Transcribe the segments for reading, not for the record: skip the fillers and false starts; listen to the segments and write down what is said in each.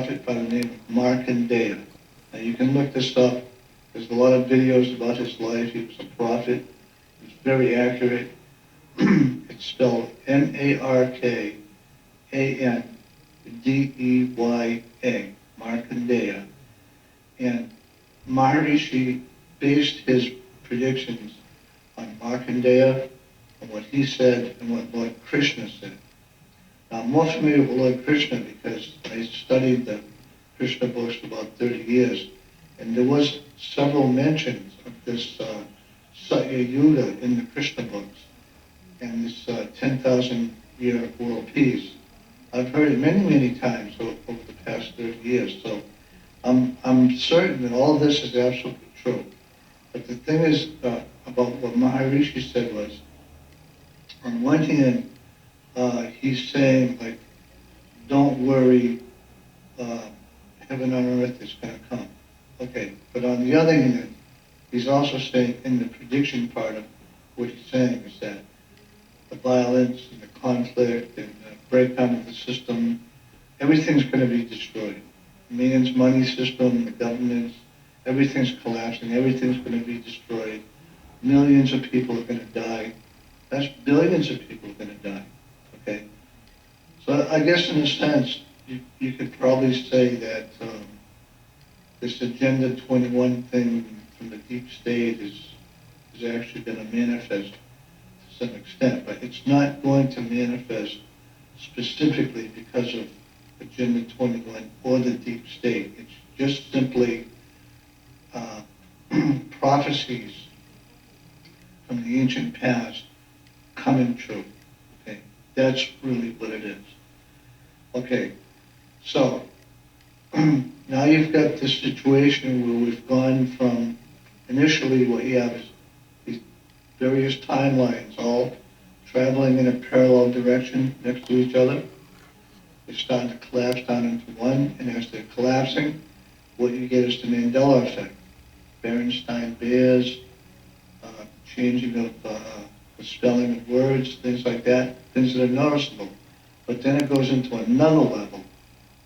prophet by the name of Markandeya. Now you can look this up. There's a lot of videos about his life. He was a prophet. He was very accurate. It's spelled Markandeya, Markandeya. And Maharishi based his predictions on Markandeya, and what he said, and what Lord Krishna said. Now, I'm more familiar with Lord Krishna because I studied the Krishna books for about 30 years, and there was several mentions of this Satya Yuga in the Krishna books, and this 10,000-year world peace. I've heard it many, many times over the past 30 years, so I'm certain that all of this is absolutely true. But the thing is about what Maharishi said was, on one hand, he's saying, like, don't worry, heaven on earth is going to come. Okay, but on the other hand, he's also saying in the prediction part of what he's saying is that the violence and the conflict and the breakdown of the system, everything's going to be destroyed. Man's money system, the governments, everything's collapsing, everything's going to be destroyed. Millions of people are going to die. That's billions of people are going to die, okay? So I guess in a sense, you could probably say that this Agenda 21 thing from the deep state is actually going to manifest to some extent, but it's not going to manifest specifically because of Agenda 21 or the deep state. It's just simply prophecies from the ancient past coming true. Okay, that's really what it is. Okay, so now you've got this situation where we've gone from initially what you have is these various timelines all traveling in a parallel direction next to each other. They're starting to collapse down into one, and as they're collapsing, what you get is the Mandela effect. Bernstein bears, changing of the spelling of words, things like that, things that are noticeable. But then it goes into another level,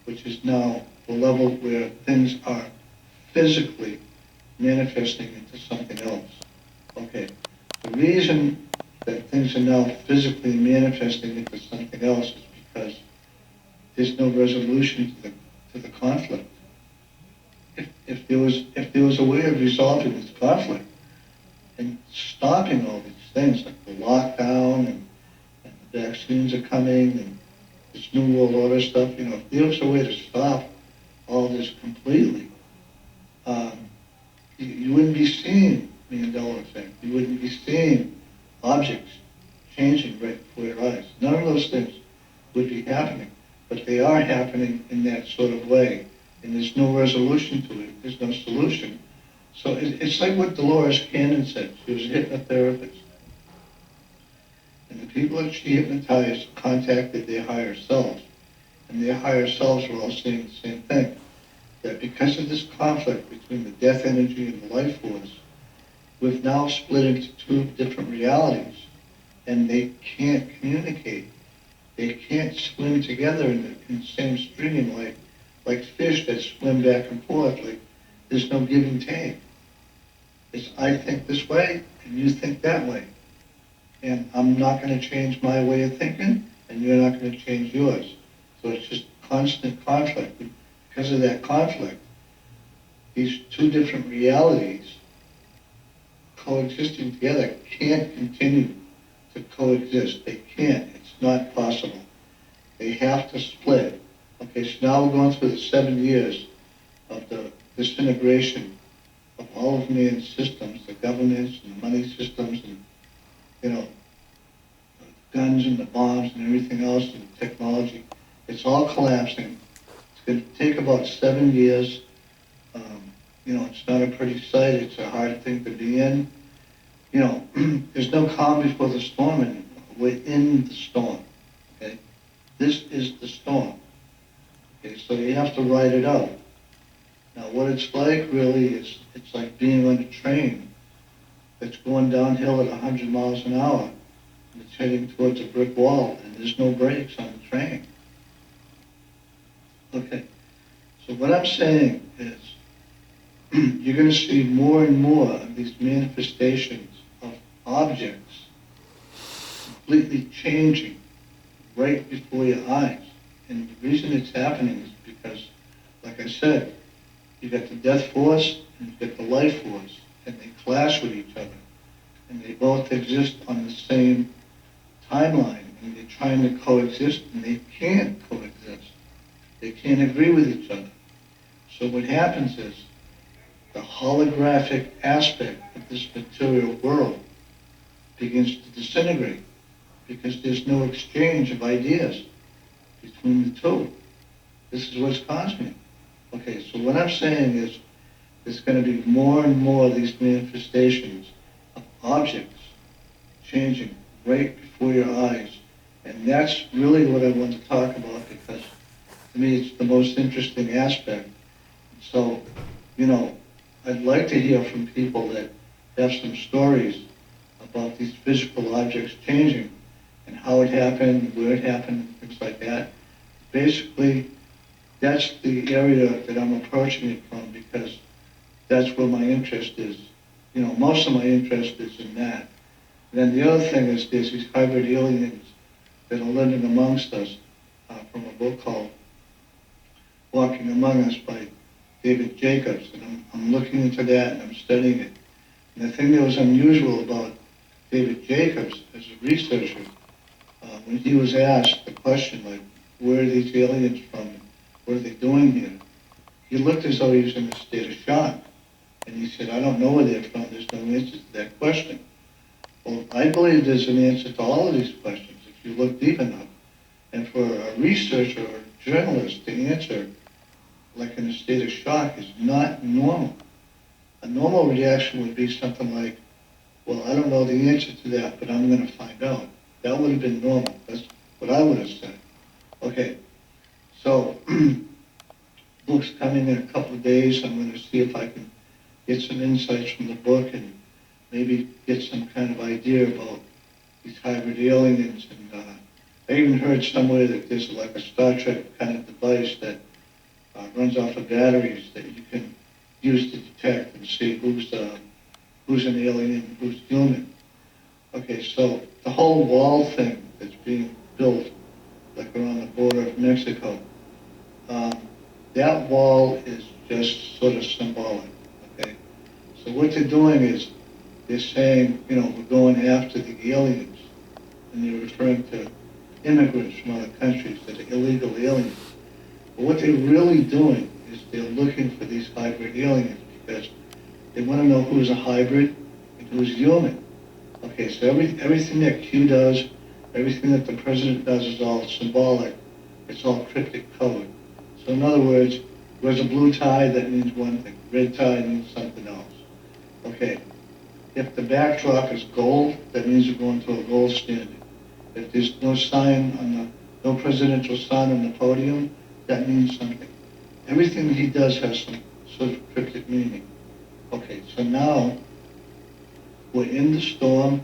which is now the level where things are physically manifesting into something else. Okay, the reason that things are now physically manifesting into something else is because there's no resolution to the conflict. If there was a way of resolving this conflict and stopping all these things like the lockdown and the vaccines are coming and this new world order stuff, if there was a way to stop all this completely, you wouldn't be seeing Mandela effect. You wouldn't be seeing objects changing right before your eyes. None of those things would be happening, but they are happening in that sort of way. And there's no resolution to it. There's no solution. So it's like what Dolores Cannon said. She was a hypnotherapist. And the people that she hypnotized contacted their higher selves. And their higher selves were all saying the same thing. That because of this conflict between the death energy and the life force, we've now split into two different realities. And they can't communicate. They can't swim together in the same stream like fish that swim back and forth. Like there's no give and take. It's I think this way and you think that way. And I'm not going to change my way of thinking and you're not going to change yours. So it's just constant conflict. Because of that conflict, these two different realities coexisting together can't continue to coexist. They can't. It's not possible. They have to split. Okay, so now we're going through the 7 years of the disintegration of all of man's systems, the governments and the money systems and, the guns and the bombs and everything else and the technology. It's all collapsing. It's going to take about 7 years. It's not a pretty sight. It's a hard thing to be in. There's no calm before the storm anymore. We're in the storm, okay? This is the storm. Okay, so you have to ride it out. Now what it's like really is, it's like being on a train that's going downhill at 100 miles an hour and it's heading towards a brick wall and there's no brakes on the train. Okay, So what I'm saying is, you're going to see more and more of these manifestations of objects completely changing right before your eyes. And the reason it's happening is because, like I said, you got the death force and you got the life force, and they clash with each other. And they both exist on the same timeline, and they're trying to coexist, and they can't coexist. They can't agree with each other. So what happens is, the holographic aspect of this material world begins to disintegrate because there's no exchange of ideas between the two. This is what's causing it. Okay, so what I'm saying is there's going to be more and more of these manifestations of objects changing right before your eyes. And that's really what I want to talk about, because to me it's the most interesting aspect. So, I'd like to hear from people that have some stories about these physical objects changing and how it happened, where it happened, things like that. Basically, that's the area that I'm approaching it from, because that's where my interest is. Most of my interest is in that. And then the other thing is there's these hybrid aliens that are living amongst us, from a book called Walking Among Us by David Jacobs, and I'm looking into that and I'm studying it. And the thing that was unusual about David Jacobs as a researcher, when he was asked the question, like, where are these aliens from? What are they doing here? He looked as though he was in a state of shock. And he said, I don't know where they're from. There's no answer to that question. Well, I believe there's an answer to all of these questions if you look deep enough. And for a researcher or a journalist to answer like in a state of shock is not normal. A normal reaction would be something like, well, I don't know the answer to that, but I'm going to find out. That would have been normal. That's what I would have said. Okay, so book's coming in a couple of days. I'm going to see if I can get some insights from the book and maybe get some kind of idea about these hybrid aliens. And I even heard somewhere that there's like a Star Trek kind of device that runs off of batteries that you can use to detect and see who's an alien and who's human. Okay, so the whole wall thing that's being built, like around the border of Mexico, that wall is just sort of symbolic, okay? So what they're doing is they're saying, we're going after the aliens, and they're referring to immigrants from other countries that are illegal aliens. But what they're really doing is they're looking for these hybrid aliens because they want to know who's a hybrid and who's human. Okay, so everything that Q does, everything that the president does is all symbolic. It's all cryptic code. So in other words, wears a blue tie, that means one thing. Red tie means something else. Okay, if the backdrop is gold, that means you're going to a gold standard. If there's no sign no presidential sign on the podium, that means something. Everything that he does has some sort of cryptic meaning. Okay, so now we're in the storm.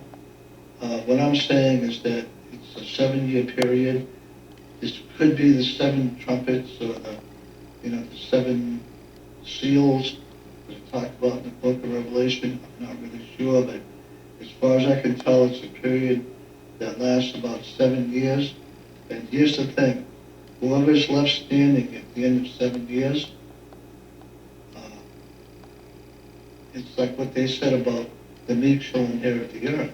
What I'm saying is that it's a 7-year period. This could be the 7 trumpets or the 7 seals that are talked about in the book of Revelation. I'm not really sure, but as far as I can tell, it's a period that lasts about 7 years. And here's the thing. Whoever's left standing at the end of 7 years, it's like what they said about the meek shall inherit the earth.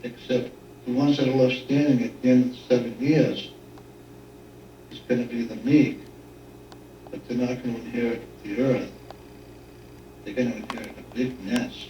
Except the ones that are left standing at the end of the 7 years is going to be the meek, but they're not going to inherit the earth. They're going to inherit a big mess.